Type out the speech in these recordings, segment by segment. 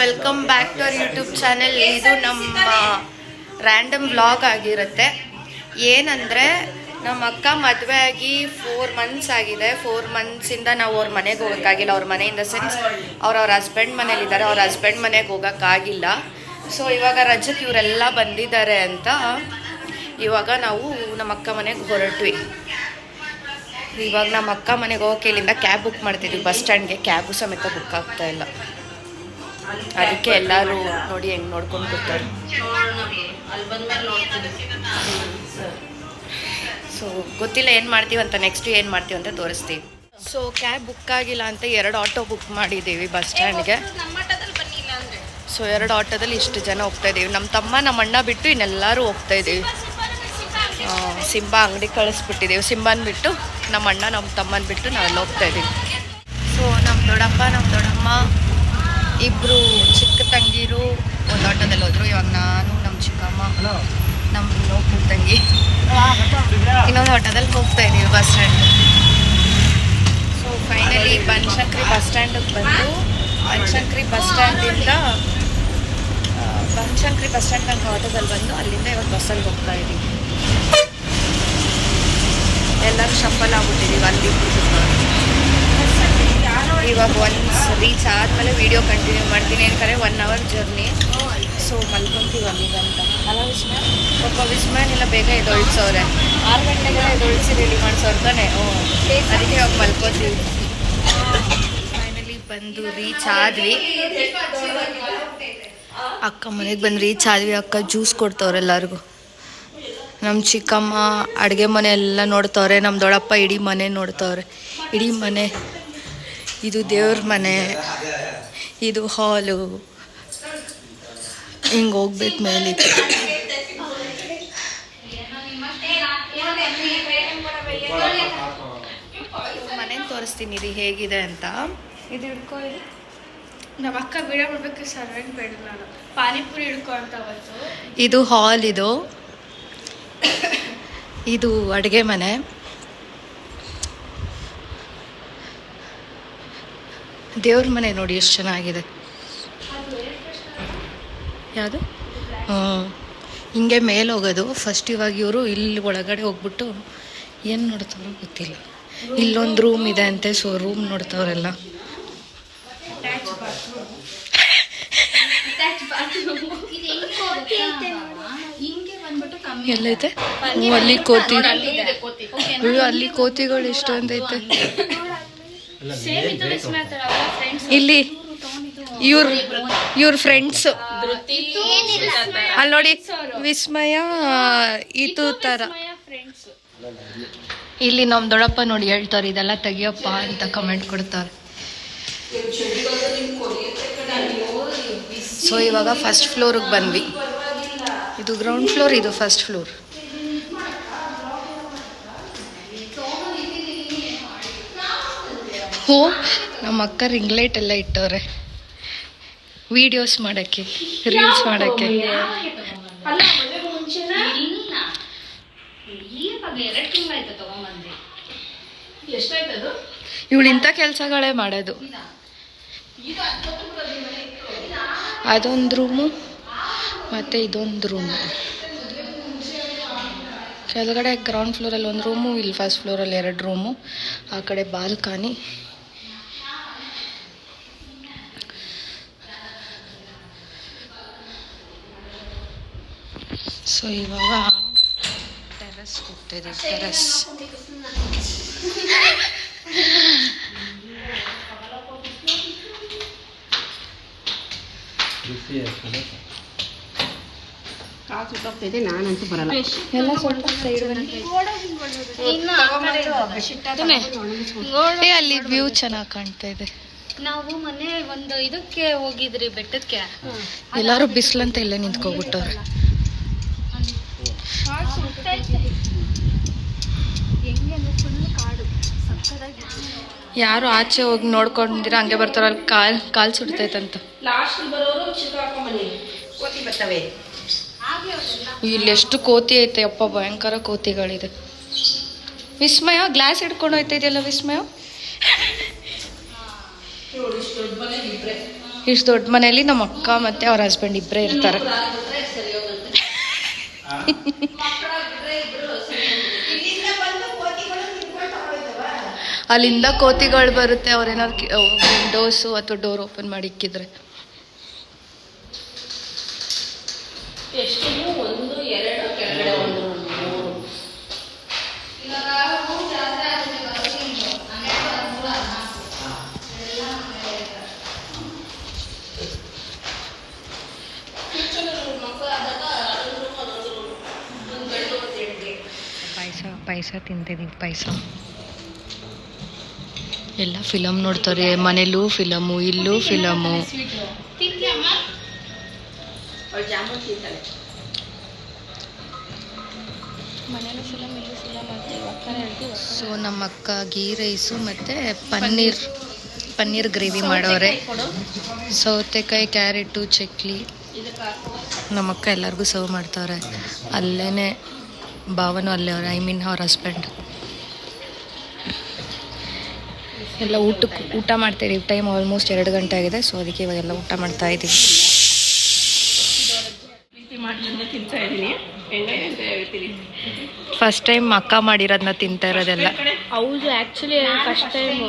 Welcome back to our YouTube channel. ಇದು ನಮ್ಮ random vlog ಆಗಿರುತ್ತೆ. ಏನಂದರೆ ನಮ್ಮ ಅಕ್ಕ ಮದುವೆ ಆಗಿ 4 ಮಂತ್ಸ್ ಆಗಿದೆ. 4 ಮಂತ್ಸಿಂದ ನಾವು ಅವ್ರ ಮನೆಗೆ ಹೋಗೋಕ್ಕಾಗಿಲ್ಲ. ಅವ್ರ ಮನೆಯಿಂದ ಸೆನ್ಸ್ ಅವ್ರ ಹಸ್ಬೆಂಡ್ ಮನೇಲಿದ್ದಾರೆ. ಅವ್ರ ಹಸ್ಬೆಂಡ್ ಮನೆಗೆ ಹೋಗೋಕ್ಕಾಗಿಲ್ಲ. ಸೊ ಇವಾಗ ರಜಕ್ಕೆ ಇವರೆಲ್ಲ ಬಂದಿದ್ದಾರೆ ಅಂತ ಇವಾಗ ನಾವು ನಮ್ಮ ಅಕ್ಕ ಮನೆಗೆ ಹೊರಟ್ವಿ. ಇವಾಗ ನಮ್ಮ ಅಕ್ಕ ಮನೆಗೆ ಹೋಗೋಕೆ ಇಲ್ಲಿಂದ ಕ್ಯಾಬ್ ಬುಕ್ ಮಾಡ್ತಿದ್ವಿ. ಬಸ್ ಸ್ಟ್ಯಾಂಡ್ಗೆ ಕ್ಯಾಬು ಸಮೇತ ಬುಕ್ ಆಗ್ತಾ ಇಲ್ಲ. ಅದಕ್ಕೆ ಎಲ್ಲರೂ ನೋಡಿ ಹೆಂಗೆ ನೋಡ್ಕೊಂಡು ಕೂತಾರೆ. ಸೊ ಗೊತ್ತಿಲ್ಲ ಏನು ಮಾಡ್ತೀವಿ ಅಂತ, ನೆಕ್ಸ್ಟ್ ಏನು ಮಾಡ್ತೀವಿ ಅಂತ ತೋರಿಸ್ತೀವಿ. ಸೊ ಕ್ಯಾಬ್ ಬುಕ್ ಆಗಿಲ್ಲ ಅಂತ 2 ಆಟೋ ಬುಕ್ ಮಾಡಿದ್ದೀವಿ ಬಸ್ ಸ್ಟ್ಯಾಂಡ್ಗೆ. ಸೊ 2 ಆಟೋದಲ್ಲಿ ಇಷ್ಟು ಜನ ಹೋಗ್ತಾ ಇದ್ದೀವಿ. ನಮ್ಮ ತಮ್ಮ ನಮ್ಮ ಅಣ್ಣ ಬಿಟ್ಟು ಇನ್ನೆಲ್ಲರೂ ಹೋಗ್ತಾ ಇದ್ದೀವಿ. ಸಿಂಬಾ ಅಂಗಡಿ ಕಳಿಸ್ಬಿಟ್ಟಿದ್ದೀವಿ. ಸಿಂಬಾನ್ ಬಿಟ್ಟು ನಮ್ಮ ಅಣ್ಣ ನಮ್ಮ ತಮ್ಮನ ಬಿಟ್ಟು ನಾವೆಲ್ಲ ಹೋಗ್ತಾ ಇದ್ದೀವಿ. ಸೊ ನಮ್ಮ ದೊಡ್ಡಪ್ಪ ನಮ್ಮ ದೊಡ್ಡಮ್ಮ ಇಬ್ಬರು ಚಿಕ್ಕ ತಂಗಿರು ಒಂದು ಆಟೋದಲ್ಲಿ ಹೋದರು. ಇವಾಗ ನಾನು ನಮ್ಮ ಚಿಕ್ಕಮ್ಮ ನಮ್ಮ ಇನ್ನೊಬ್ಬ ತಂಗಿ ಇನ್ನೊಂದು ಆಟೋದಲ್ಲಿ ಹೋಗ್ತಾ ಇದ್ದೀವಿ bus stand. So finally Banashankari bus ಸ್ಟ್ಯಾಂಡಿಗೆ ಬಂದು ಬನಶಂಕರಿ ಬಸ್ ಸ್ಟ್ಯಾಂಡಿಂದ ಬನಶಂಕರಿ ಬಸ್ ಸ್ಟ್ಯಾಂಡ್ ತನಕ ಆಟೋದಲ್ಲಿ ಬಂದು ಅಲ್ಲಿಂದ ಇವಾಗ ಬಸ್ಸಲ್ಲಿ ಹೋಗ್ತಾ ಇದ್ದೀವಿ. ಎಲ್ಲರೂ ಶಫಲ್ ಆಗ್ಬಿಟ್ಟಿದ್ದೀವಿ ಅಲ್ಲಿ. ಇವಾಗ ಒನ್ಸ್ ರೀಚ್ ಆದಮೇಲೆ ವೀಡಿಯೋ ಕಂಟಿನ್ಯೂ ಮಾಡ್ತೀನಿ. ಏನಂದರೆ 1 ಅವರ್ ಜರ್ನಿ. ಸೊ ಮಲ್ಕೊತೀವಿ ಅಲ್ಲಿಗೆ ಅಂತ ಅಲ್ಲ ವಿಸ್ಮಯ? ಪಾಪ ವಿಸ್ಮಯನೆಲ್ಲ ಬೇಗ ಎದೊಳಿಸೋರೆ. 6 ಗಂಟೆಗೆಲ್ಲ ಎದೊಳಿಸಿ ರೆಡಿ ಮಾಡಿಸೋರು ತಾನೆ. ಅದಕ್ಕೆ ಇವಾಗ ಮಲ್ಕೋತೀವಿ. ಫೈನಲಿ ಬಂದು ರೀಚ್ ಆದ್ವಿ. ಅಕ್ಕ ಮನೆಗೆ ಬಂದು ರೀಚ್ ಆದ್ವಿ. ಅಕ್ಕ ಜ್ಯೂಸ್ ಕೊಡ್ತವ್ರೆ ಎಲ್ಲರಿಗೂ. ನಮ್ಮ ಚಿಕ್ಕಮ್ಮ ಅಡುಗೆ ಮನೆ ಎಲ್ಲ ನೋಡ್ತವ್ರೆ. ನಮ್ಮ ದೊಡ್ಡಪ್ಪ ಇಡೀ ಮನೆ ನೋಡ್ತವ್ರೆ. ಇಡೀ ಮನೆ. ಇದು ದೇವ್ರ ಮನೆ, ಇದು ಹಾಲು. ಹಿಂಗೆ ಹೋಗ್ಬೇಕು ಮೇಲೆ. ಮನೆ ತೋರಿಸ್ತೀನಿ ರೀ ಹೇಗಿದೆ ಅಂತ. ಇದು ಹಿಡ್ಕೊ. ಇದು ನಮ್ಮ ಅಕ್ಕ ವಿಡಿಯೋ ಮಾಡ್ಬೇಕು. ಸರ್ವೆಂಟ್ ಬೇಡ, ನಾನು ಪಾನಿಪುರಿ ಹಿಡ್ಕೊ ಅಂತ ಅವತ್ತು. ಇದು ಹಾಲ್. ಇದು ಅಡುಗೆ ಮನೆ. ದೇವ್ರ ಮನೆ ನೋಡಿ ಎಷ್ಟು ಚೆನ್ನಾಗಿದೆ. ಯಾವುದು? ಹಿಂಗೆ ಮೇಲೆ ಹೋಗೋದು ಫಸ್ಟ್. ಇವಾಗ ಇವರು ಇಲ್ಲಿ ಒಳಗಡೆ ಹೋಗ್ಬಿಟ್ಟು ಏನು ನೋಡ್ತಾರೋ ಗೊತ್ತಿಲ್ಲ. ಇಲ್ಲೊಂದು ರೂಮ್ ಇದೆ ಅಂತೆ. ಸೊ ರೂಮ್ ನೋಡ್ತವ್ರೆಲ್ಲ. ಎಲ್ಲೈತೆ? ಅಲ್ಲಿ ಕೋತಿ. ಅಲ್ಲಿ ಕೋತಿಗಳು ಇಷ್ಟೊಂದೈತೆ. ಇಲ್ಲಿ ಇವ್ರ ಫ್ರೆಂಡ್ಸ್ ಅಲ್ಲಿ ನೋಡಿ. ವಿಸ್ಮಯ ಇದು ತರ. ಇಲ್ಲಿ ನಮ್ಮ ದೊಡ್ಡಪ್ಪ ನೋಡಿ ಹೇಳ್ತಾರೆ ಇದೆಲ್ಲ ತೆಗಿಯಪ್ಪ ಅಂತ ಕಮೆಂಟ್ ಕೊಡ್ತಾರೆ. ಸೊ ಇವಾಗ ಫಸ್ಟ್ ಫ್ಲೋರಿಗೆ ಬಂದ್ವಿ. ಇದು ಗ್ರೌಂಡ್ ಫ್ಲೋರ್, ಇದು ಫಸ್ಟ್ ಫ್ಲೋರ್. ಹೋ ನಮ್ಮ ಅಕ್ಕ ರಿಂಗ್ ಲೈಟ್ ಎಲ್ಲ ಇಟ್ಟವ್ರೆ ವಿಡಿಯೋಸ್ ಮಾಡೋಕ್ಕೆ, ರೀಲ್ಸ್ ಮಾಡೋಕ್ಕೆ. ಇವಳು ಇಂಥ ಕೆಲಸಗಳೇ ಮಾಡೋದು. ಅದೊಂದು ರೂಮು ಮತ್ತು ಇದೊಂದು ರೂಮು. ಕೆಳಗಡೆ ಗ್ರೌಂಡ್ ಫ್ಲೋರಲ್ಲಿ 1 ರೂಮು, ಇಲ್ಲಿ ಫಸ್ಟ್ ಫ್ಲೋರಲ್ಲಿ 2 ರೂಮು. ಆ ಕಡೆ ಬಾಲ್ಕನಿ. ಸೊ ಇವಾಗ ಟೆರಸ್ ಹೋಗ್ತಾಯಿದ್ದೀವಿ. ಟೆರಸ್ ನಾನಂತೂ ಬರಲ್ಲ. ಎಲ್ಲ ಸ್ವಲ್ಪ ಸೈಡ್ ಬನ್ನಿ. ಅಲ್ಲಿ ವ್ಯೂ ಚೆನ್ನಾಗಿ ಕಾಣ್ತಾ ಇದೆ. ನಾವು ಮೊನ್ನೆ ಒಂದು ಇದಕ್ಕೆ ಹೋಗಿದ್ರಿ, ಬೆಟ್ಟಕ್ಕೆ. ಎಲ್ಲರೂ ಬಿಸಿಲಂತ ಇಲ್ಲೇ ನಿಂತ್ಕೊಬಿಟ್ಟವ್ರೆ. ಯಾರು ಆಚೆ ಹೋಗಿ ನೋಡ್ಕೊಂಡಿರ ಹಂಗೆ ಬರ್ತಾರ. ಅಲ್ಲಿ ಕಾಲ್ ಸುಡ್ತೈತಂತ. ಇಲ್ಲಿ ಎಷ್ಟು ಕೋತಿ ಐತೆ ಅಪ್ಪ, ಭಯಂಕರ ಕೋತಿಗಳಿದೆ. ವಿಸ್ಮಯ ಗ್ಲಾಸ್ ಹಿಡ್ಕೊಂಡು ಹೋಯ್ತಾ ಇದೆಯಲ್ಲ ವಿಸ್ಮಯ. ಇಷ್ಟು ದೊಡ್ಡ ಮನೆಯಲ್ಲಿ ನಮ್ಮ ಅಕ್ಕ ಮತ್ತು ಅವ್ರ ಹಸ್ಬೆಂಡ್ ಇಬ್ಬರೇ ಇರ್ತಾರೆ. ಅಲ್ಲಿಂದ ಕೋತಿಗಳು ಬರುತ್ತೆ, ಅವ್ರೇನಾದ್ರು ವಿಂಡೋಸು ಅಥವಾ ಡೋರ್ ಓಪನ್ ಮಾಡಿ ಇಕ್ಕಿದ್ರೆ. ಪಾಯಸ ತಿಂತಿದ್ದೀವಿ. ಪಾಯಸ ಎಲ್ಲ ಫಿಲಮ್ ನೋಡ್ತಾರೆ, ಮನೇಲೂ ಫಿಲಮು, ಇಲ್ಲೂ ಫಿಲಮು. ಸೊ ನಮ್ಮ ಅಕ್ಕ ಗೀ ರೈಸು ಮತ್ತು ಪನ್ನೀರ್ ಗ್ರೇವಿ ಮಾಡೋರೆ. ಸೌತೆಕಾಯಿ, ಕ್ಯಾರೆಟು, ಚಕ್ಲಿ. ನಮ್ಮ ಅಕ್ಕ ಎಲ್ಲರಿಗೂ ಸರ್ವ್ ಮಾಡ್ತಾವ್ರೆ. ಅಲ್ಲೇ ಭಾವನೂ ಅಲ್ಲೇ ಅವ್ರೆ, ಅವ್ರ ಹಸ್ಬೆಂಡ್. ಎಲ್ಲ ಊಟ ಮಾಡ್ತಾಯಿದ್ದೀವಿ. ಟೈಮ್ ಆಲ್ಮೋಸ್ಟ್ 2 ಗಂಟೆ ಆಗಿದೆ. ಸೊ ಅದಕ್ಕೆ ಇವಾಗೆಲ್ಲ ಊಟ ಮಾಡ್ತಾ ಇದ್ದೀವಿ. ಫಸ್ಟ್ ಟೈಮ್ ಅಕ್ಕ ಮಾಡಿರೋದನ್ನ ತಿಂತಾ ಇರೋದೆಲ್ಲ. ಹೌದು, ಆ್ಯಕ್ಚುಲಿ ಫಸ್ಟ್ ಟೈಮ್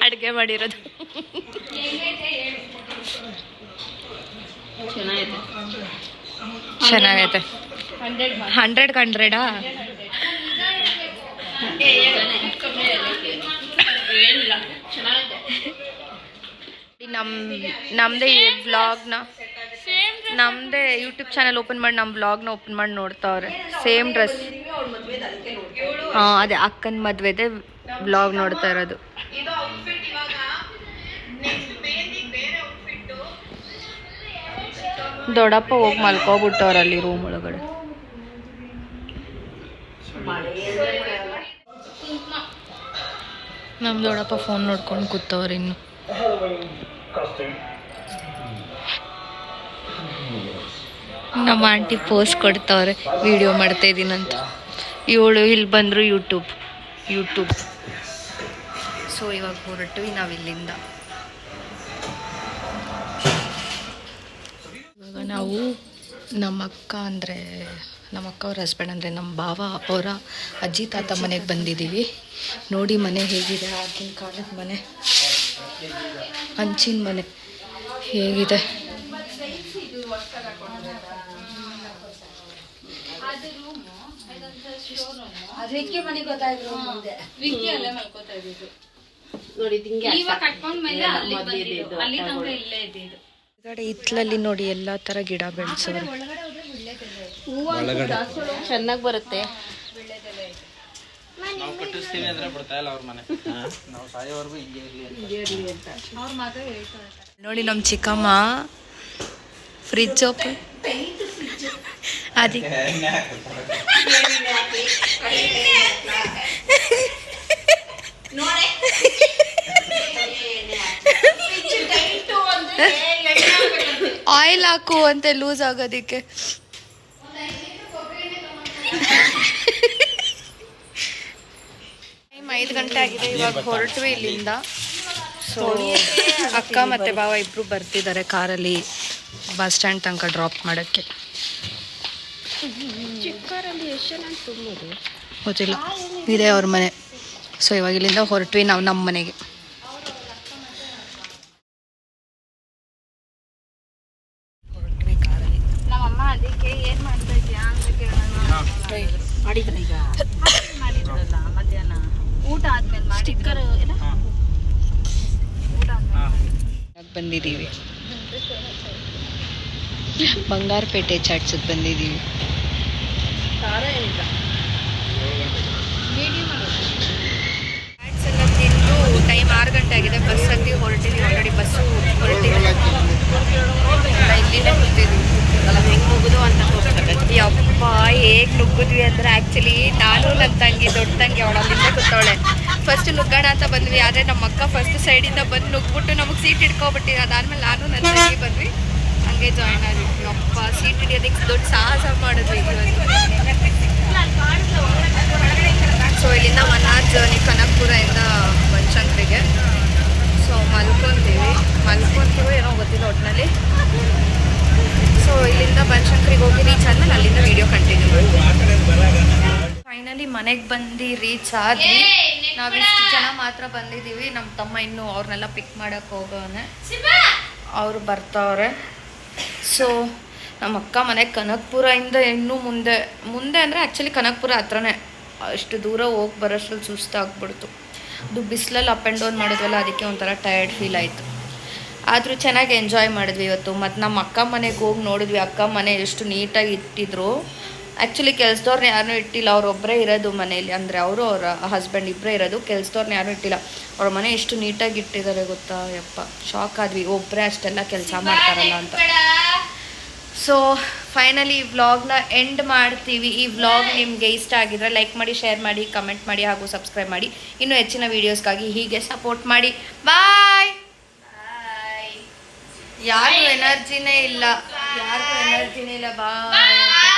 ಅಡುಗೆ ಮಾಡಿರೋದು. ಚೆನ್ನಾಗೈತೆ. 100 100 ನಮ್ಮದೇ ವ್ಲಾಗ್ನ, ನಮ್ಮದೇ ಯೂಟ್ಯೂಬ್ ಚಾನಲ್ ಓಪನ್ ಮಾಡಿ ನಮ್ಮ ವ್ಲಾಗ್ನ ಓಪನ್ ಮಾಡಿ ನೋಡ್ತಾವ್ರೆ. Same dress. ಹಾಂ, ಅದೇ ಅಕ್ಕನ ಮದುವೆದೇ ವ್ಲಾಗ್ ನೋಡ್ತಾ ಇರೋದು. ದೊಡ್ಡಪ್ಪ ಹೋಗಿ ಮಲ್ಕೋಬಿಟ್ಟವ್ರಲ್ಲಿ ರೂಮ್ ಒಳಗಡೆ. ನಮ್ಮ ದೊಡ್ಡಪ್ಪ ಫೋನ್ ನೋಡ್ಕೊಂಡು ಕೂತವ್ರೆ ಇನ್ನು. ನಮ್ಮ ಆಂಟಿ ಪೋಸ್ಟ್ ಕೊಡ್ತವ್ರೆ, ವಿಡಿಯೋ ಮಾಡ್ತಾ ಇದ್ದೀನಂತ. ಇವಳು ಇಲ್ಲಿ ಬಂದರು ಯೂಟ್ಯೂಬ್. ಸೊ ಇವಾಗ ಹೊರಟ್ವಿ ನಾವು ಇಲ್ಲಿಂದ. ಇವಾಗ ನಾವು ನಮ್ಮ ಅಕ್ಕ ಅವ್ರ ಹಸ್ಬೆಂಡ್ ಅಂದರೆ ನಮ್ಮ ಭಾವ ಅವರ ಅಜ್ಜಿ ತಾತ ಮನೆಗೆ ಬಂದಿದ್ದೀವಿ. ನೋಡಿ ಮನೆ ಹೇಗಿದೆ, ಆಗಿನ ಕಾಲದ ಮನೆ, ಹಂಚಿನ ಮನೆ ಹೇಗಿದೆ. ಹಿತ್ತಲಲ್ಲಿ ನೋಡಿ ಎಲ್ಲ ಥರ ಗಿಡ ಬೆಳೆಸೋರು. ಚೆನ್ನಾಗಿ ಬರುತ್ತೆ. ನಾವು ಕಟ್ಟಿಸ್ತೀವಿ ಅಂದ್ರೆ ಬಿಡ್ತಾ ಇಲ್ಲ ಅವ್ರ ಮನೆ. ನಾವು ಸಾಯೋವರೆಗೂ ಹಿಂಗೆ ಇರಲಿ ಅಂತ ಅವ್ರ ಮಾತ್ರ ಹೇಳ್ತಾರೆ. ನೋಡಿ ನಮ್ಮ ಚಿಕ್ಕಮ್ಮ ಫ್ರಿಜ್ ಓಪನ್ ಅದಕ್ಕೆ ಆಯಿಲ್ ಹಾಕು ಅಂತ ಲೂಸ್ ಆಗೋದಕ್ಕೆ. ಟೈಮ್ 5 ಗಂಟೆ ಆಗಿದೆ. ಇವಾಗ ಹೊರಟ್ವಿ ಇಲ್ಲಿಂದ. ಸೊ ಅಕ್ಕ ಮತ್ತು ಭಾವ ಇಬ್ಬರು ಬರ್ತಿದ್ದಾರೆ ಕಾರಲ್ಲಿ ಬಸ್ ಸ್ಟ್ಯಾಂಡ್ ತನಕ ಡ್ರಾಪ್ ಮಾಡೋಕ್ಕೆ. ಚಿಕ್ಕರಲ್ಲಿ ಎಷ್ಟು ಜನ ತುಂಬೋದು ಗೊತ್ತಿಲ್ಲ, ಇದೆ ಅವ್ರ ಮನೆ. ಸೊ ಇವಾಗ ಇಲ್ಲಿಂದ ಹೊರಟ್ವಿ ನಾವು ನಮ್ಮ ಮನೆಗೆ. ಹೊರಟ್ವಿ ಕಾರಲ್ಲಿ. ನಮ್ಮಮ್ಮ ಅದಕ್ಕೆ ಏನು ಮಾಡ್ತಾ ಇದೆಯಾ ಅಂತ ಕೇಳೋಣ ಮಾಡಿದ್ರೆ ಈಗ ಮಾಡಿದ್ರಲ್ಲ ಮಧ್ಯಾಹ್ನ ಊಟ ಆದ್ಮೇಲೆ ಸ್ಟಿಕ್ಕರ್ ಎಲ್ಲ ಊಟ ಆದ್ಮೇಲೆ ಬಂದಿದ್ದೀವಿ. ಬಂಗಾರಪೇಟೆ ಚಾಟ್ಸಿಗೆ ಬಂದಿದ್ದೀವಿ. ಖಾರ ಏನಿಲ್ಲ, ಚಾಟ್ಸ್ ಎಲ್ಲ ತಿಂದು ಟೈಮ್ 6 ಗಂಟೆ ಆಗಿದೆ. ಬಸ್ ಹತ್ತಿ ಹೊರಟಿದ್ವಿ. ಆಲ್ರೆಡಿ ಬಸ್ಸು ಹೊರಟಿದೆ. ಇಲ್ಲಿಂದ ಕೂತಿದ್ವಿ. ಹೆಂಗೆ ನುಗ್ಗುದು ಅಂತ ತೋರಿಸ್ತಾರೆ. ಯಪ್ಪ ಹೇಗೆ ನುಗ್ಗಿದ್ವಿ ಅಂದರೆ ಆ್ಯಕ್ಚುಲಿ ನಾನು ನನ್ನ ತಂಗಿ, ದೊಡ್ಡ ತಂಗಿ ಅವಳು ಅಲ್ಲಿಂದ ಕೂತವಳೆ. ಫಸ್ಟ್ ನುಗ್ಗೋಣ ಅಂತ ಬಂದ್ವಿ. ಆದರೆ ನಮ್ಮ ಅಕ್ಕ ಫಸ್ಟ್ ಸೈಡಿಂದ ಬಂದು ನುಗ್ಬಿಟ್ಟು ನಮಗೆ ಸೀಟ್ ಹಿಡ್ಕೊಬಿಟ್ಟಿದ್ದು. ಅದಾದಮೇಲೆ ನಾನು ನನ್ನ ತಂಗಿ ಬಂದ್ವಿ, ಹಂಗೆ ಜಾಯ್ನ್ ಆದ್ವಿ. ಅಪ್ಪ ಸೀಟ್ ಹಿಡಿಯೋದಕ್ಕೆ ದೊಡ್ಡ ಸಾಹಸ ಮಾಡಿದ್ವಿ ಇವತ್ತು. ಸೊ ಇಲ್ಲಿಂದ 1 hour ಜರ್ನಿ ಕನಕಪುರದಿಂದ ಬನಶಂಕರಿಗೆ. ಸೊ ಮಲ್ಕೊತೀವಿ. ಮಲ್ಕೊಂತೀವೋ ಏನೋ ಗೊತ್ತಿಲ್ಲ ಒಟ್ಟಿನಲ್ಲಿ. ಸೊ ಇಲ್ಲಿಂದ ಬನಶಂಕರಿಗೆ ಹೋಗಿ ರೀಚ್ ಆದ್ಮೇಲೆ ಅಲ್ಲಿಂದ ವಿಡಿಯೋ ಕಂಟಿನ್ಯೂ ಮಾಡ್ತೀವಿ. ಫೈನಲಿ ಮನೆಗೆ ಬಂದು ರೀಚ್ ಆದ್ವಿ. ನಾವಿಷ್ಟು ಜನ ಮಾತ್ರ ಬಂದಿದ್ದೀವಿ. ನಮ್ಮ ತಮ್ಮ ಇನ್ನೂ ಅವ್ರನ್ನೆಲ್ಲ ಪಿಕ್ ಮಾಡೋಕ್ಕೆ ಹೋಗೋನೆ, ಅವರು ಬರ್ತಾವ್ರೆ. ಸೊ ನಮ್ಮ ಅಕ್ಕ ಮನೆ ಕನಕಪುರದಿಂದ ಇನ್ನೂ ಮುಂದೆ ಅಂದರೆ ಆ್ಯಕ್ಚುಲಿ ಕನಕಪುರ ಹತ್ರನೇ, ಅಷ್ಟು ದೂರ ಹೋಗಿ ಬರೋಷ್ಟ್ರಲ್ಲಿ ಸುಸ್ತಾಗ್ಬಿಡ್ತು. ಅದು ಬಿಸಿಲಲ್ಲಿ ಅಪ್ ಆ್ಯಂಡ್ ಡೌನ್ ಮಾಡಿದ್ವಲ್ಲ, ಅದಕ್ಕೆ ಒಂಥರ ಟಯರ್ಡ್ ಫೀಲ್ ಆಯಿತು. ಆದರೂ ಚೆನ್ನಾಗಿ ಎಂಜಾಯ್ ಮಾಡಿದ್ವಿ ಇವತ್ತು. ಮತ್ತು ನಮ್ಮ ಅಕ್ಕ ಮನೆಗೆ ಹೋಗಿ ನೋಡಿದ್ವಿ. ಅಕ್ಕ ಮನೆ ಎಷ್ಟು ನೀಟಾಗಿ ಇಟ್ಟಿದ್ರು. ಆ್ಯಕ್ಚುಲಿ ಕೆಲಸದವ್ರನ್ನ ಯಾರನ್ನೂ ಇಟ್ಟಿಲ್ಲ, ಅವರೊಬ್ಬರೇ ಇರೋದು ಮನೇಲಿ. ಅಂದರೆ ಅವರು ಅವರ ಹಸ್ಬೆಂಡ್ ಇಬ್ಬರೇ ಇರೋದು, ಕೆಲಸದವ್ರನ್ನ ಯಾರೂ ಇಟ್ಟಿಲ್ಲ. ಅವ್ರ ಮನೆ ಎಷ್ಟು ನೀಟಾಗಿ ಇಟ್ಟಿದ್ದಾರೆ ಗೊತ್ತಾ, ಯಪ್ಪ ಶಾಕ್ ಆದ್ವಿ, ಒಬ್ಬರೇ ಅಷ್ಟೆಲ್ಲ ಕೆಲಸ ಮಾಡ್ತಾರಲ್ಲ ಅಂತ. ಸೊ ಫೈನಲಿ ಈ ವ್ಲಾಗ್ನ ಎಂಡ್ ಮಾಡ್ತೀವಿ. ಈ ವ್ಲಾಗ್ ನಿಮಗೆ ಇಷ್ಟ ಆಗಿದ್ರೆ ಲೈಕ್ ಮಾಡಿ, ಶೇರ್ ಮಾಡಿ, ಕಮೆಂಟ್ ಮಾಡಿ ಹಾಗೂ ಸಬ್ಸ್ಕ್ರೈಬ್ ಮಾಡಿ. ಇನ್ನೂ ಹೆಚ್ಚಿನ ವೀಡಿಯೋಸ್ಗಾಗಿ ಹೀಗೆ ಸಪೋರ್ಟ್ ಮಾಡಿ. ಬಾಯ್. ಯಾರಿಗೂ ಎನರ್ಜಿನೇ ಇಲ್ಲ, ಬಾಯ್.